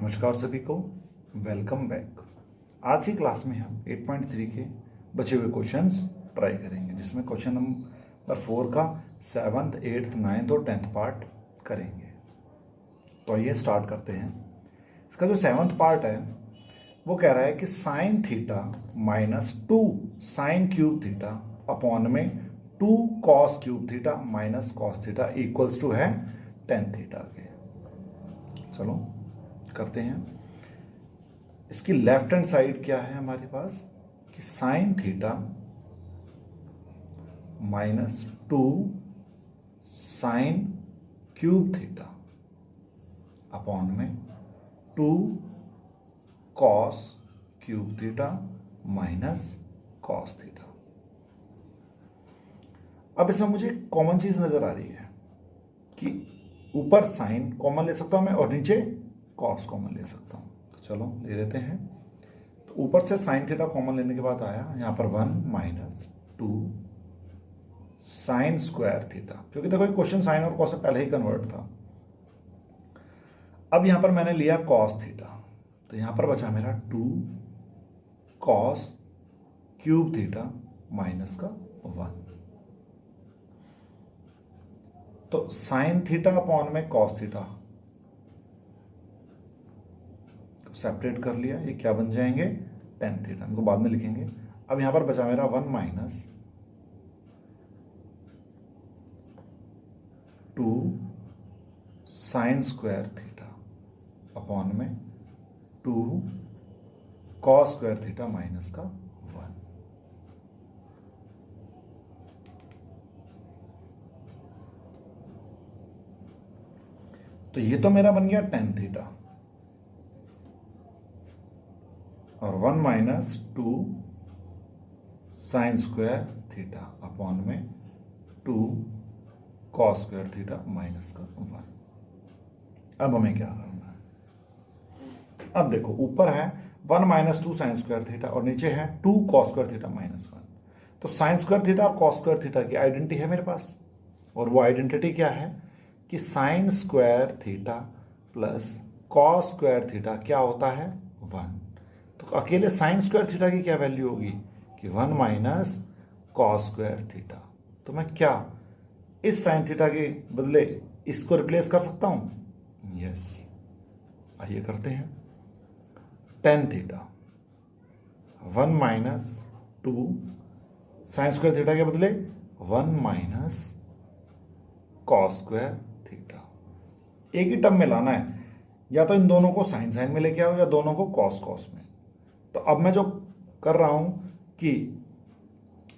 नमस्कार सभी को, वेलकम बैक। आज की क्लास में हम 8.3 के बचे हुए क्वेश्चंस ट्राई करेंगे, जिसमें क्वेश्चन नंबर 4 का 7th, 8th, 9th और 10th पार्ट करेंगे। तो आइए स्टार्ट करते हैं। इसका जो 7th पार्ट है वो कह रहा है कि sine theta minus 2 sine cube theta upon में 2 cos cube theta minus cos theta equals to है टेन थीटा के। चलो करते हैं। इसकी लेफ्ट हैंड साइड क्या है हमारे पास कि sine theta minus 2 sine cube theta upon में 2 cos cube theta minus cos theta. अब इसमें मुझे कॉमन चीज नजर आ रही है कि ऊपर साइन कॉमन ले सकता हूं मैं और नीचे कॉस कॉमन ले सकता हूं। तो चलो ले लेते हैं। तो ऊपर से साइन थीटा कॉमन लेने के बाद आया यहां पर 1 माइनस 2 साइन स्क्वायर थीटा, क्योंकि देखो क्वेश्चन साइन और कॉस से पहले ही कन्वर्ट था। अब यहां पर मैंने लिया कॉस थीटा, तो यहां पर बचा मेरा 2 कॉस क्यूब थीटा माइनस का 1। तो साइन थीटा अपॉन में कॉस थीटा सेपरेट कर लिया, ये क्या बन जाएंगे टेन थीटा, इनको बाद में लिखेंगे। अब यहां पर बचा मेरा 1 minus 2 sine square theta upon में 2 कॉस स्क्वायर थीटा माइनस का 1। तो ये तो मेरा बन गया टेन थीटा और 1 minus 2 sine square theta upon में 2 कॉस स्क्वायर थीटा माइनस का 1। अब हमें क्या करना है? अब देखो ऊपर है 1 माइनस 2 साइन स्क्वायर थीटा और नीचे है 2 कॉस स्क्वायर थीटा माइनस 1। तो साइन स्क्वायर थीटा और कॉस स्क्वायर थीटा की आइडेंटिटी है मेरे पास, और वो आइडेंटिटी क्या है कि sine square theta plus cos square theta क्या होता है 1। तो अकेले साइन स्क्वायर थीटा की क्या वैल्यू होगी कि 1 माइनस कॉस स्क्वायर थीटा। तो मैं क्या इस साइन थीटा के बदले इसको रिप्लेस कर सकता हूं? यस, आइए करते हैं। Tan theta 1 minus 2 sine square theta के बदले 1 माइनस कॉस स्क्वायर थीटा। एक ही टर्म में लाना है, या तो इन दोनों को साइन साइन में लेके आओ या दोनों को कॉस कॉस में। तो अब मैं जो कर रहा हूं कि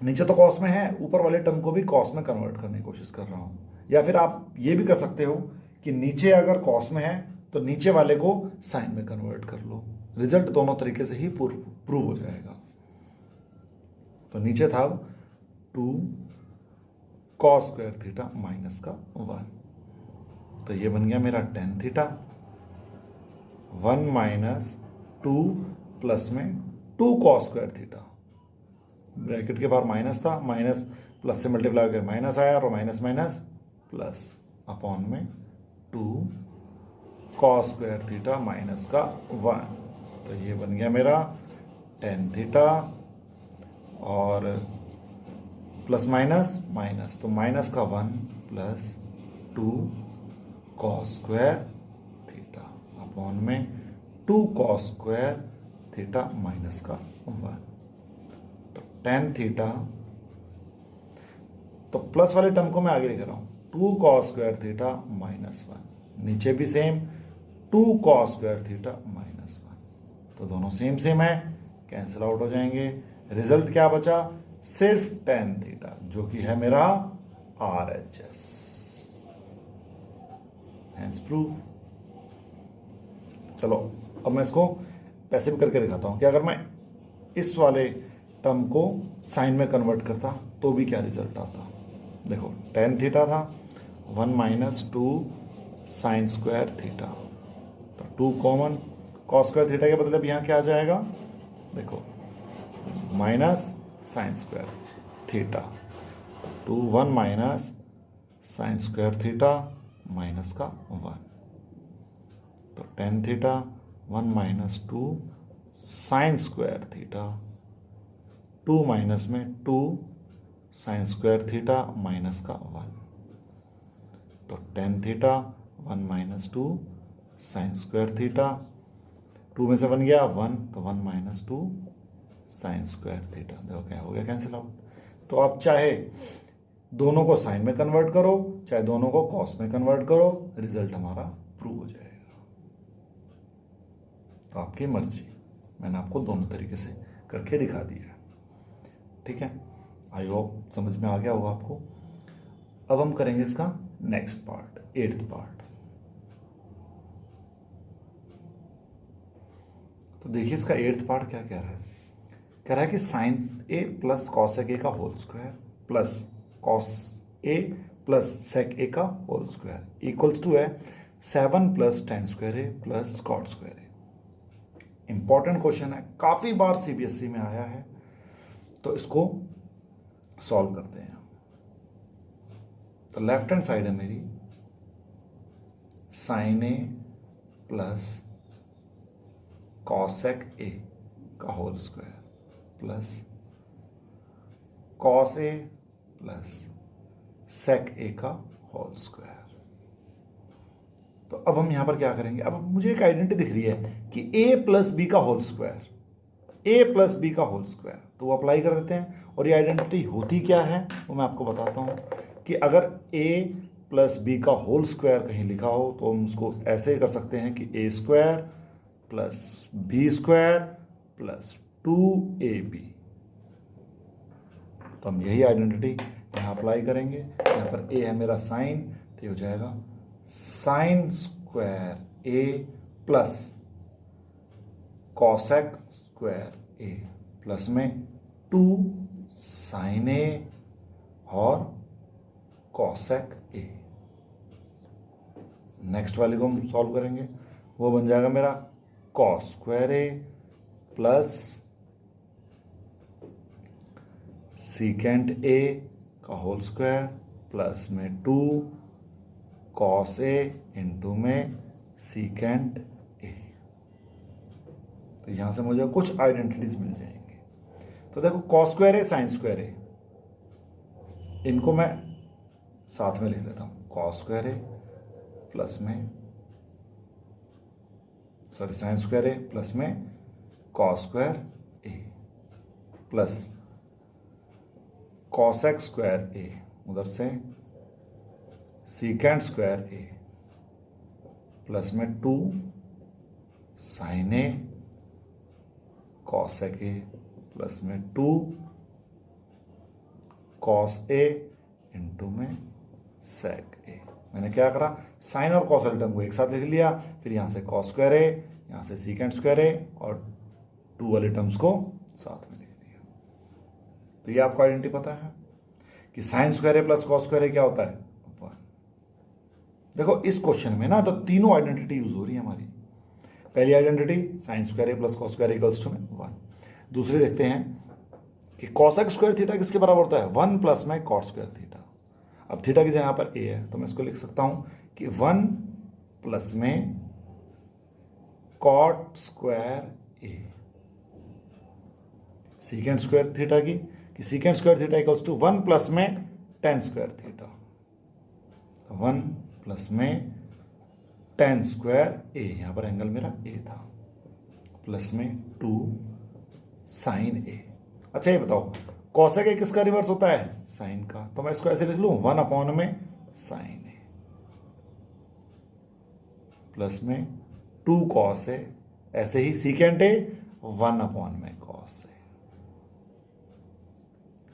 नीचे तो कॉस में है, ऊपर वाले टर्म को भी कॉस में कन्वर्ट करने की कोशिश कर रहा हूं। या फिर आप ये भी कर सकते हो कि नीचे अगर कॉस में है तो नीचे वाले को साइन में कन्वर्ट कर लो। रिजल्ट दोनों तरीके से ही प्रूव हो जाएगा। तो नीचे था 2 कॉस स्क्वायर थीटा माइनस का 1। तो ये बन गया मेरा टेन थीटा। 1 माइनस 2 प्लस में 2 कॉस स्क्वायर थीटा, ब्रैकेट के बाहर माइनस था, माइनस प्लस से मल्टीप्लाई करके माइनस आया और माइनस माइनस प्लस अपॉन में 2 कॉस स्क्वायर थीटा माइनस का 1। तो ये बन गया मेरा टेन थीटा और प्लस माइनस माइनस, तो माइनस का 1 plus 2 cos square theta upon में 2 कॉस स्क्वायर थीटा माइनस का 1। तो टेन थीटा, तो प्लस वाले टर्म को मैं आगे लिख रहा हूं 2 कॉस स्क्वायर थीटा माइनस 1, नीचे भी same 2 cos square theta minus 1। तो दोनों सेम सेम है, कैंसिल आउट हो जाएंगे। रिजल्ट क्या बचा? सिर्फ टेन थीटा, जो कि है मेरा RHS। Hence proof. चलो अब मैं इसको पैसे भी करके दिखाता हूं कि अगर मैं इस वाले टर्म को साइन में कन्वर्ट करता तो भी क्या रिजल्ट आता। देखो टेन थीटा था, 1 माइनस 2 साइन स्क्वायर थीटा, तो 2 कॉमन, कॉस स्क्वायर थीटा के बदले यहां क्या आ जाएगा? देखो minus sine square theta, 2 1 minus sine square theta minus का 1। तो tan theta 1 minus 2 sine square theta, 2 minus में 2 साइन स्क्वायर थीटा माइनस का 1, तो tan theta 1 minus 2 sine square theta, 2 में से 1 गया 1, तो 1 माइनस 2 साइन स्क्वायर थीटा। देखो क्या हो गया, कैंसिल आउट। तो आप चाहे दोनों को साइन में कन्वर्ट करो, चाहे दोनों को कॉस में कन्वर्ट करो, रिजल्ट हमारा प्रूव हो जाएगा। तो आपकी मर्जी, मैंने आपको दोनों तरीके से करके दिखा दिया। ठीक है, आई होप समझ में आ गया होगा आपको। अब हम करेंगे इसका नेक्स्ट पार्ट, 8th पार्ट। तो देखिए इसका 8th पार्ट क्या कह रहा है। कह रहा है कि sine A plus cosec A का whole square plus cos A plus sec A का होल स्क्वायर इक्वल्स टू है 7 plus ten square A plus cot square A. Important question है, काफी बार सीबीएसई में आया है, तो इसको सॉल्व करते हैं। तो लेफ्ट हैंड साइड है मेरी sine A plus cosec A का whole square plus cos A plus sec A का होल स्क्वायर। तो अब हम यहां पर क्या करेंगे, अब मुझे एक आइडेंटिटी दिख रही है कि a प्लस बी का whole square, a plus B का होल स्क्वायर, तो वो अप्लाई कर देते हैं। और ये आइडेंटिटी होती क्या है वो मैं आपको बताता हूं कि अगर a प्लस बी का होल स्क्वायर कहीं लिखा हो तो हम उसको ऐसे कर सकते हैं कि a square plus B square plus 2ab। तो हम यही आइडेंटिटी यहाँ अप्लाई करेंगे। यहाँ पर a है मेरा साइन, तो ये हो जाएगा sine square a plus cosec square a plus में 2 साइन a और कॉसेक a। नेक्स्ट वाले को हम सॉल्व करेंगे, वो बन जाएगा मेरा cos square a plus secant A का होल स्क्वायर प्लस में 2 कॉस ए इंटू में सीकेंट ए। तो यहां से मुझे कुछ आइडेंटिटीज मिल जाएंगे। तो देखो cos square A sine square A, इनको मैं साथ में लिख लेता हूं, कॉस स्क्वायर ए प्लस में साइन स्क्वायर ए प्लस में cos square A plus cosec square A, उधर से सीकेंट स्क्वायर ए प्लस में 2 sine A cosec A plus में 2 कॉस ए इंटू में सेक ए। मैंने क्या करा, साइन और कॉस वाले टर्म को एक साथ लिख लिया, फिर यहां से कॉस स्क्वायर ए, यहां से सीकेंट स्क्वायर ए और 2 वाले टर्म्स को साथ में लिख लिया। तो ये आपको आइडेंटिटी पता है कि sign square A plus cos square ए क्या होता है 1। देखो इस क्वेश्चन में ना तो तीनों आइडेंटिटी यूज हो रही है हमारी। पहली identity sine square A plus cos square equals to में 1। दूसरी देखते हैं कि कॉसेक स्क्वायर थीटा किसके बराबर होता है 1 प्लस में कॉट स्क्वायर थीटा। अब थीटा की जगह यहां पर ए है, तो मैं इसको लिख सकता हूं कि 1 प्लस में cot square A. Secant square theta की कि secant square theta equals to 1 plus में टेन स्क्वायर थीटा, 1 प्लस में टेन स्क्वायर ए, यहां पर एंगल मेरा ए था, प्लस में 2 साइन ए। अच्छा ये बताओ कॉसेक ए किसका रिवर्स होता है साइन का, तो मैं इसको ऐसे लिख लूं 1 अपॉन में साइन ए प्लस में 2 कॉस ए, ऐसे ही सीकेंट ए 1 अपॉन में कॉस ए।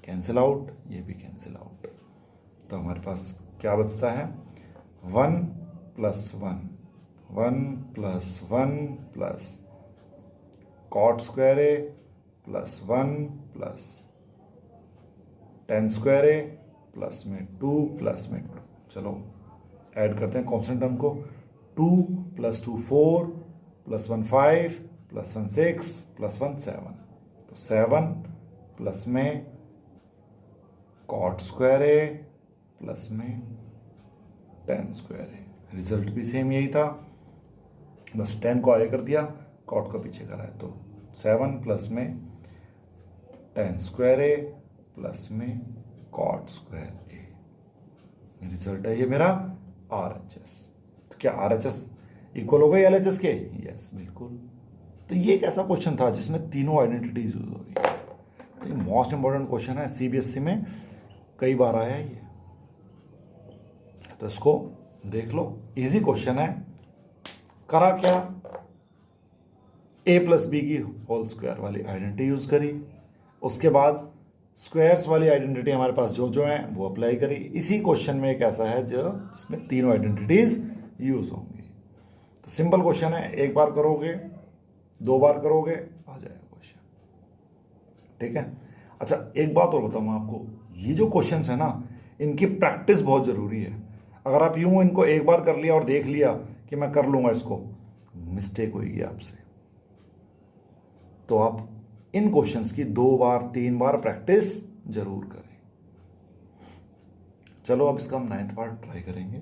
कैंसिल आउट, ये भी कैंसिल आउट। तो हमारे पास क्या बचता है 1 plus 1, 1 plus 1 plus cot square A plus 1 plus ten square A plus में 2 प्लस में 2। चलो ऐड करते हैं कांस्टेंट टर्म को, 2 प्लस 2 4 प्लस 1 5 प्लस 1 6 प्लस 1 7। तो 7 प्लस में कॉट स्क्वायर ए प्लस में टेन स्क्वायर ए। रिजल्ट भी सेम यही था, बस 10 को आगे कर दिया, कॉट को पीछे करा है, तो 7 प्लस में tan स्क्वायर ए प्लस में कॉट स्क्वायर ए, रिजल्ट है ये मेरा RHS। तो क्या RHS इक्वल हो गई LHS के? यस, बिल्कुल। तो ये एक ऐसा क्वेश्चन था जिसमें तीनों आइडेंटिटीज यूज हो रही है। तो ये मोस्ट इंपॉर्टेंट क्वेश्चन है, CBSE में कई बार आया है ये, तो इसको देख लो, इजी क्वेश्चन है। करा क्या, a प्लस बी की होल स्क्वायर वाली आइडेंटिटी यूज करी, उसके बाद स्क्वायर्स वाली आइडेंटिटी हमारे पास जो जो है वो अप्लाई करी। इसी क्वेश्चन में एक ऐसा है जो जिसमें तीनों आइडेंटिटीज यूज होंगी। तो सिंपल क्वेश्चन है, एक बार करोगे, 2 बार करोगे, आ जाएगा क्वेश्चन, ठीक है। अच्छा, एक बात और बताऊँ आपको, ये जो क्वेश्चंस है ना, इनकी प्रैक्टिस बहुत ज़रूरी है। अगर आप यूं इनको एक बार कर लिया और देख लिया कि मैं कर लूँगा इसको, मिस्टेक होगी आपसे। तो आप इन क्वेश्चंस की 2 बार 3 बार प्रैक्टिस जरूर करें। चलो अब इसका हम 9th पार्ट ट्राई करेंगे।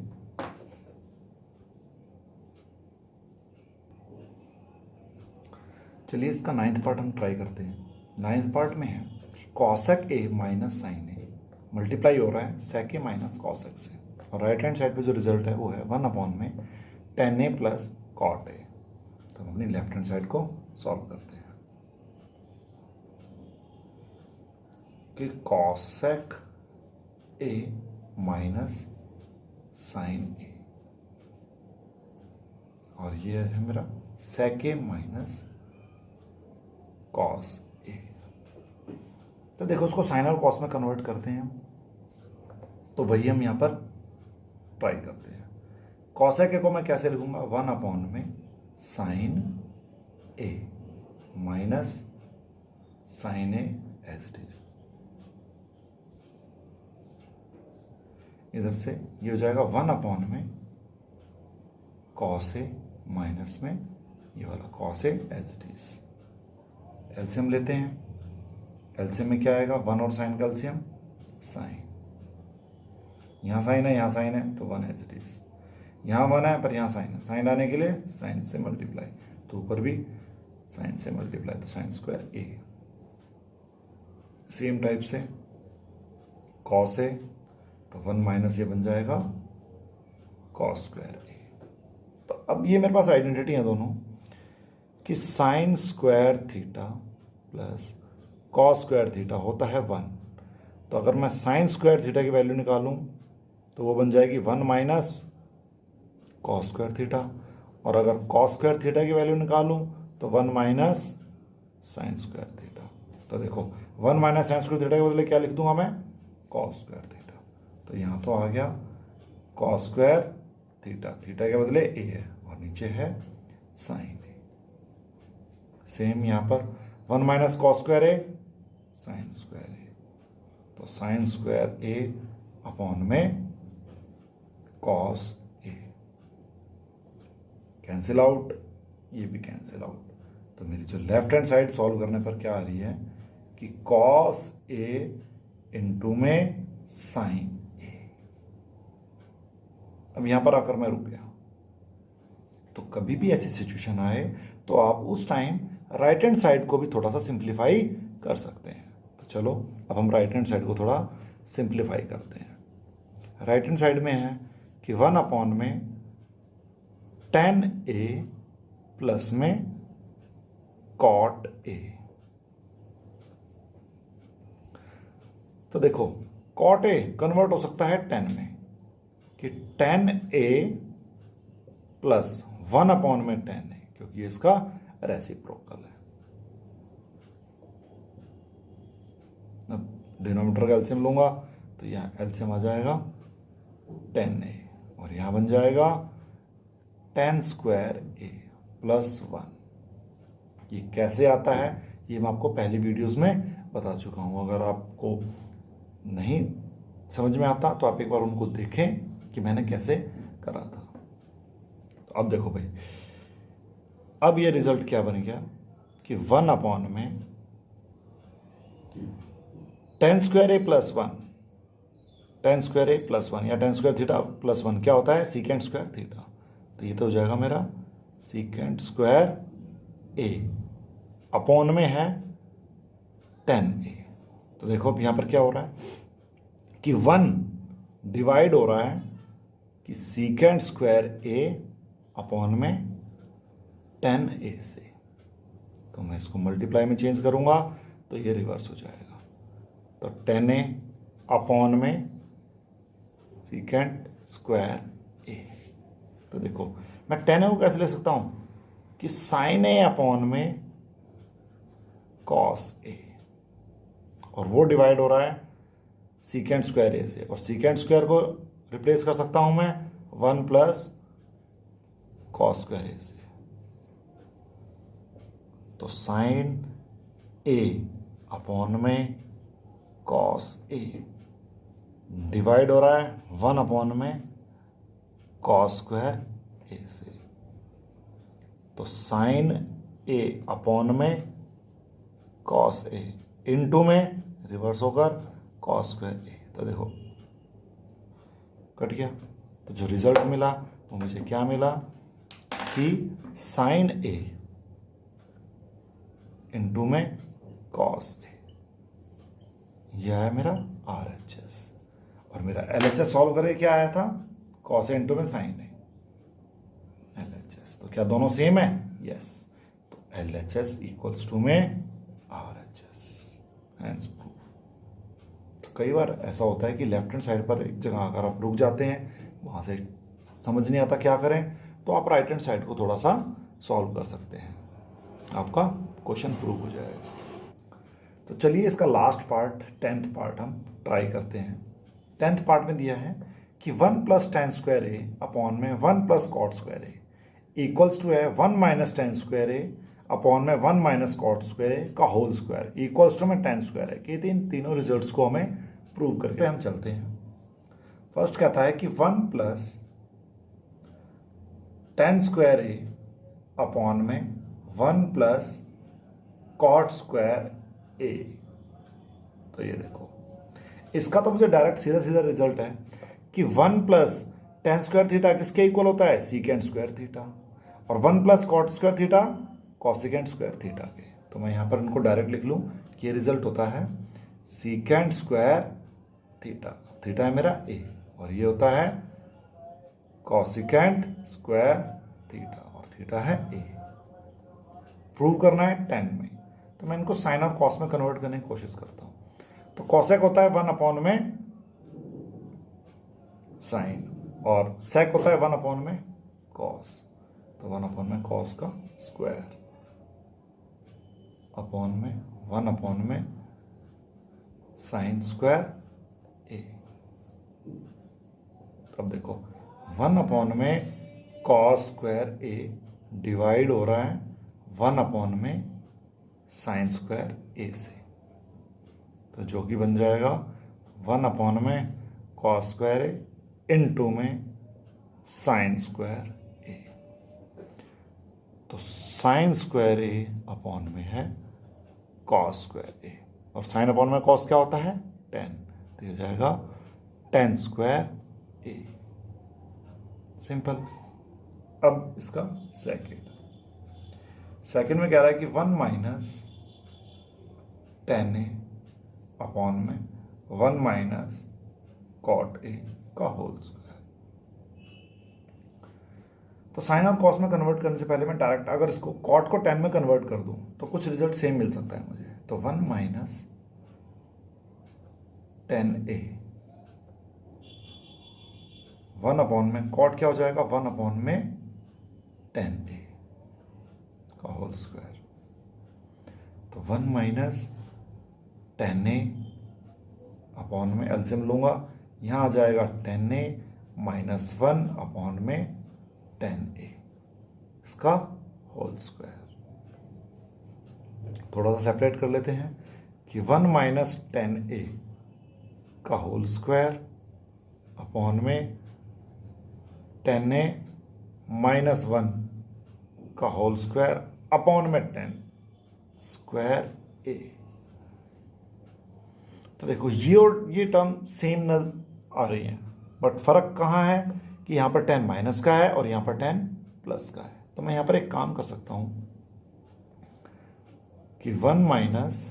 चलिए इसका 9th पार्ट हम ट्राई करते हैं। 9th पार्ट में है cosec A minus sine A multiply हो रहा है सेक ए माइनस कॉसेक से, और राइट हैंड साइड पे जो रिजल्ट है वो है 1 अपॉन में tan A plus cot A. तो हम अपनी लेफ्ट हैंड साइड को सॉल्व करते हैं कि cosec A minus sine A, और ये है मेरा सेक ए माइनस कॉस ए। तो देखो उसको साइन और कॉस में कन्वर्ट करते हैं हम, तो वही हम यहां पर ट्राई करते हैं। कॉसेक ए को मैं कैसे लिखूंगा, 1 अपॉन में sine A minus sine A as it is. इधर से ये हो जाएगा 1 अपॉन में कॉस ए माइनस में ये वाला cos A as it is. LCM लेते हैं, एलसीएम में क्या आएगा, 1 और साइन का एलसीएम साइन, यहाँ साइन है यहाँ साइन है तो 1 एज इट इज, यहाँ 1 है पर यहाँ साइन है, साइन आने के लिए साइन से मल्टीप्लाई, तो ऊपर भी साइन से मल्टीप्लाई, तो साइन स्क्वायर ए। सेम टाइप से कॉस ए, तो 1 माइनस ये बन जाएगा कॉस स्क्वायर ए। तो अब ये मेरे पास आइडेंटिटी है दोनों कि sine square theta plus cos square theta होता है 1। तो अगर मैं साइन स्क्वायर थीटा की वैल्यू निकालूं तो वो बन जाएगी 1 माइनस कॉस स्क्वायर थीटा, और अगर कॉस स्क्वायर थीटा की वैल्यू निकालूं तो 1 माइनस साइन स्क्वायर थीटा। तो देखो 1 माइनस साइन स्क्वायर थीटा के बदले क्या लिख दूंगा मैं, कॉस स्क्वायर थीटा। तो यहाँ तो आ गया कॉस स्क्वायर थीटा, थीटा के बदले ए है और नीचे है साइन ए। सेम यहाँ पर 1 minus cos square A sine square ए, तो साइन स्क्वायर ए अपॉन में कॉस ए, कैंसिल आउट, ये भी कैंसिल आउट। तो मेरी जो लेफ्ट हैंड साइड सॉल्व करने पर क्या आ रही है कि कॉस ए इंटू में साइन ए। अब यहां पर आकर मैं रुक गया। तो कभी भी ऐसी सिचुएशन आए तो आप उस टाइम राइट हैंड साइड को भी थोड़ा सा सिंप्लीफाई कर सकते हैं। तो चलो अब हम राइट हैंड साइड को थोड़ा सिंप्लीफाई करते हैं। राइट हैंड साइड में है कि 1 अपॉन में tan ए प्लस में कॉट ए। तो देखो कॉट ए कन्वर्ट हो सकता है tan में, कि tan ए प्लस 1 अपॉन में tan ए, क्योंकि इसका रेसिप्रोकल है। अब डिनोमिनेटर का एलसीएम लूंगा तो यहाँ एलसीएम आ जाएगा tan ए, और यहां बन जाएगा tan स्क्वायर ए प्लस 1। ये कैसे आता है ये मैं आपको पहली वीडियोस में बता चुका हूं। अगर आपको नहीं समझ में आता तो आप एक बार उनको देखें कि मैंने कैसे करा था। तो अब देखो भाई, अब ये रिजल्ट क्या बन गया कि 1 अपॉन में tan square A plus 1, tan square A plus 1 या tan स्क्वायर थीटा प्लस 1 क्या होता है, सीकेंट स्क्वायर थीटा। तो ये तो हो जाएगा मेरा सीकेंट स्क्वायर ए अपॉन में है टेन ए। तो देखो अब यहां पर क्या हो रहा है कि 1 डिवाइड हो रहा है कि सीकेंड स्क्वायर ए अपॉन में 10a से। तो मैं इसको मल्टीप्लाई में चेंज करूंगा तो ये रिवर्स हो जाएगा। तो 10a अपॉन में सीकेंड स्क्वायर ए। तो देखो मैं 10a को कैसे ले सकता हूं कि साइन ए अपॉन में कॉस ए, और वो डिवाइड हो रहा है सीकेंड स्क्वायर ए से, और सीकेंड स्क्वायर को रिप्लेस कर सकता हूं मैं 1 प्लस कॉस स्क्वायर ए से। तो साइन ए अपॉन में कॉस ए डिवाइड हो रहा है 1 अपॉन में कॉस स्क्वायर ए से। तो साइन ए अपॉन में कॉस ए इनटू में रिवर्स होकर कॉस स्क्वायर ए। तो देखो कट गया। तो जो रिजल्ट मिला वो मुझे क्या मिला कि साइन ए इनटू में कॉस ए। यह है मेरा RHS, और मेरा LHS सॉल्व करके क्या आया था, कॉस ए इनटू में साइन ए LHS। तो क्या दोनों सेम है? यस। तो LHS इक्वल्स टू में RHS। Hence proof. तो कई बार ऐसा होता है कि लेफ्ट हैंड साइड पर एक जगह अगर आप रुक जाते हैं, वहां से समझ नहीं आता क्या करें, तो आप राइट हैंड साइड को थोड़ा सा सॉल्व कर सकते हैं, आपका क्वेश्चन प्रूव हो जाएगा। तो चलिए इसका लास्ट पार्ट 10th पार्ट हम ट्राई करते हैं। 10th पार्ट में दिया है कि 1 plus ten square A upon में 1 plus cot square A equals to है 1 minus tan square A upon में 1 माइनस कॉट स्क्वायर ए का होल स्क्वायर इक्वल्स टू में 10 स्क्वायर है। कि तीनों रिजल्ट्स को हमें प्रूव करके हम चलते हैं। फर्स्ट कहता है कि 1 plus ten square A upon में 1 प्लस कॉट स्क्वायर ए। तो ये देखो, इसका तो मुझे डायरेक्ट सीधा सीधा रिजल्ट है कि 1 प्लस टेन स्क्वायर थीटा किसके इक्वल होता है, सीकेंड स्क्वायर थीटा, और 1 plus cot square theta cosecant square theta के। तो मैं यहां पर इनको डायरेक्ट लिख लूं कि ये रिजल्ट होता है सीकेंड स्क्वायर थीटा, थीटा है मेरा ए, और ये होता है कॉसिकेंड स्क्वायर थीटा, और थीटा है ए। प्रूव करना है 10 में, तो मैं इनको साइन और कॉस में कन्वर्ट करने की कोशिश करता हूं। तो कॉसेक होता है 1 अपॉन में साइन, और सेक होता है 1 अपॉन में कॉस। तो 1 अपॉन में कॉस का स्क्वायर अपॉन में 1 अपॉन में साइन स्क्वायर ए। अब देखो 1 अपॉन में कॉस स्क्वायर ए डिवाइड हो रहा है 1 अपॉन में साइन स्क्वायर ए से। तो जो कि बन जाएगा 1 अपॉन में कॉस स्क्वायर ए इनटू में साइन स्क्वायर ए। तो साइन स्क्वायर ए अपॉन में है कॉस स्क्वायर ए, और साइन अपॉन में कॉस क्या होता है, 10। तो ये जाएगा 10 स्क्वायर ए। सिंपल। अब इसका सेकेंड में कह रहा है कि 1 माइनस 10a अपॉन में 1 माइनस कॉट ए का होल स्क्वायर। तो साइन और कॉस में कन्वर्ट करने से पहले मैं डायरेक्ट अगर इसको कॉट को 10 में कन्वर्ट कर दूं तो कुछ रिजल्ट सेम मिल सकता है मुझे। तो 1 माइनस 10a 1 अपॉन में कॉट क्या हो जाएगा, 1 अपॉन में 10a का होल स्क्वायर। तो 1 माइनस 10a अपॉन में एलसीएम लूंगा, यहां आ जाएगा 10a माइनस 1 अपॉन में 10a इसका होल स्क्वायर। थोड़ा सा सेपरेट कर लेते हैं कि 1 माइनस 10a का होल स्क्वायर अपॉन में 10a माइनस 1 का होल स्क्वायर अपॉन में 10 स्क्वायर a। तो देखो ये और ये टर्म सेम नजर आ रही है, बट फर्क कहाँ है कि यहां पर 10 माइनस का है और यहां पर 10 प्लस का है। तो मैं यहां पर एक काम कर सकता हूं कि 1 माइनस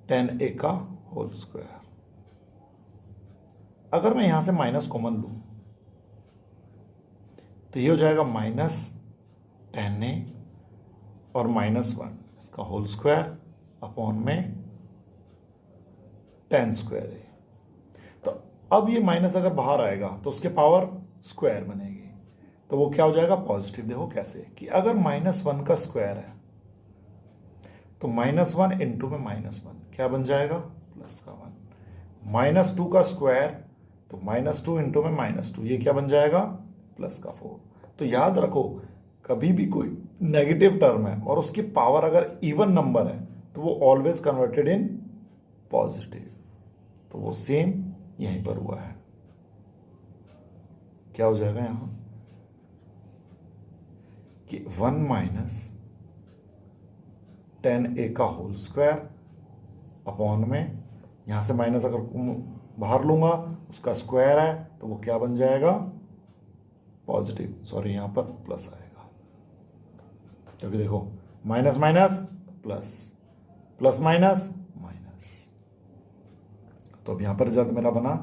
10a का होल स्क्वायर। अगर मैं यहां से माइनस कॉमन लूं तो ये हो जाएगा माइनस 10a और माइनस 1 इसका होल स्क्वायर अपॉन में 10 स्क्वायर है। तो अब ये माइनस अगर बाहर आएगा तो उसके पावर स्क्वायर बनेगी, तो वो क्या हो जाएगा पॉजिटिव। देखो कैसे कि अगर माइनस 1 का स्क्वायर है तो माइनस 1 इंटू में माइनस 1 क्या बन जाएगा प्लस का 1। माइनस 2 का स्क्वायर तो माइनस 2 इंटू में माइनस 2 ये क्या बन जाएगा प्लस का 4। तो याद रखो कभी भी कोई नेगेटिव टर्म है और उसकी पावर अगर इवन नंबर है तो वो ऑलवेज कन्वर्टेड इन पॉजिटिव। तो वो सेम यहीं पर हुआ है। क्या हो जाएगा यहां कि 1 माइनस 10a का होल स्क्वायर अपॉन में यहां से माइनस अगर बाहर लूंगा उसका स्क्वायर है तो वो क्या बन जाएगा पॉजिटिव, सॉरी यहां पर प्लस आएगा क्योंकि देखो minus minus plus, plus minus minus. तो अब यहां पर रिजल्ट मेरा बना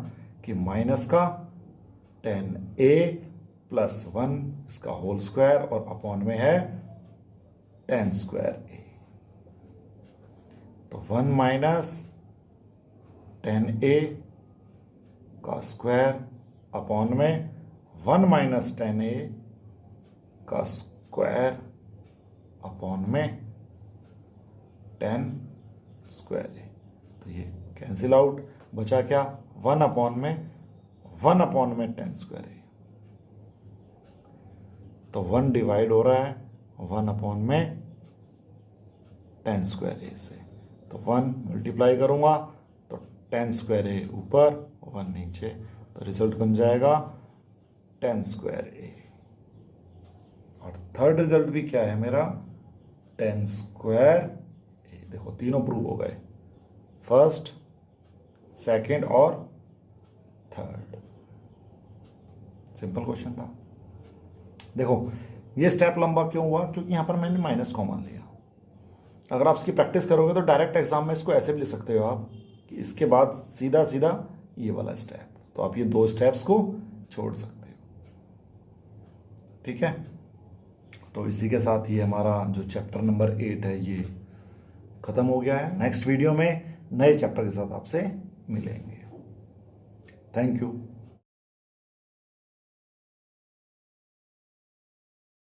कि माइनस का 10a प्लस 1 इसका होल स्क्वायर और अपॉन में है 10 स्क्वायर a। तो 1 माइनस 10a का स्क्वायर अपॉन में 1 माइनस 10a का स्क्वायर अपॉन में 10 स्क्वायर a। तो ये कैंसिल आउट, बचा क्या 1 अपॉन में 10 स्क्वायर a। तो 1 डिवाइड हो रहा है 1 अपॉन में 10 स्क्वायर a से। तो 1 मल्टीप्लाई करूंगा तो 10 स्क्वायर a ऊपर 1 नीचे, तो रिजल्ट बन जाएगा 10 स्क्वायर a। और थर्ड रिजल्ट भी क्या है मेरा 10 स्क्वायर a। देखो तीनों प्रूव हो गए, फर्स्ट सेकंड और थर्ड। सिंपल क्वेश्चन था। देखो ये स्टेप लंबा क्यों हुआ, क्योंकि यहां पर मैंने माइनस कॉमन लिया। अगर आप इसकी प्रैक्टिस करोगे तो डायरेक्ट एग्जाम में इसको ऐसे भी लिख सकते हो आप कि इसके बाद सीधा सीधा ये वाला स्टेप, तो आप ये 2 स्टेप्स को छोड़ सकते हो। ठीक है, तो इसी के साथ ये हमारा जो चैप्टर नंबर 8 है ये खत्म हो गया है। नेक्स्ट वीडियो में नए चैप्टर के साथ आपसे मिलेंगे। Thank you.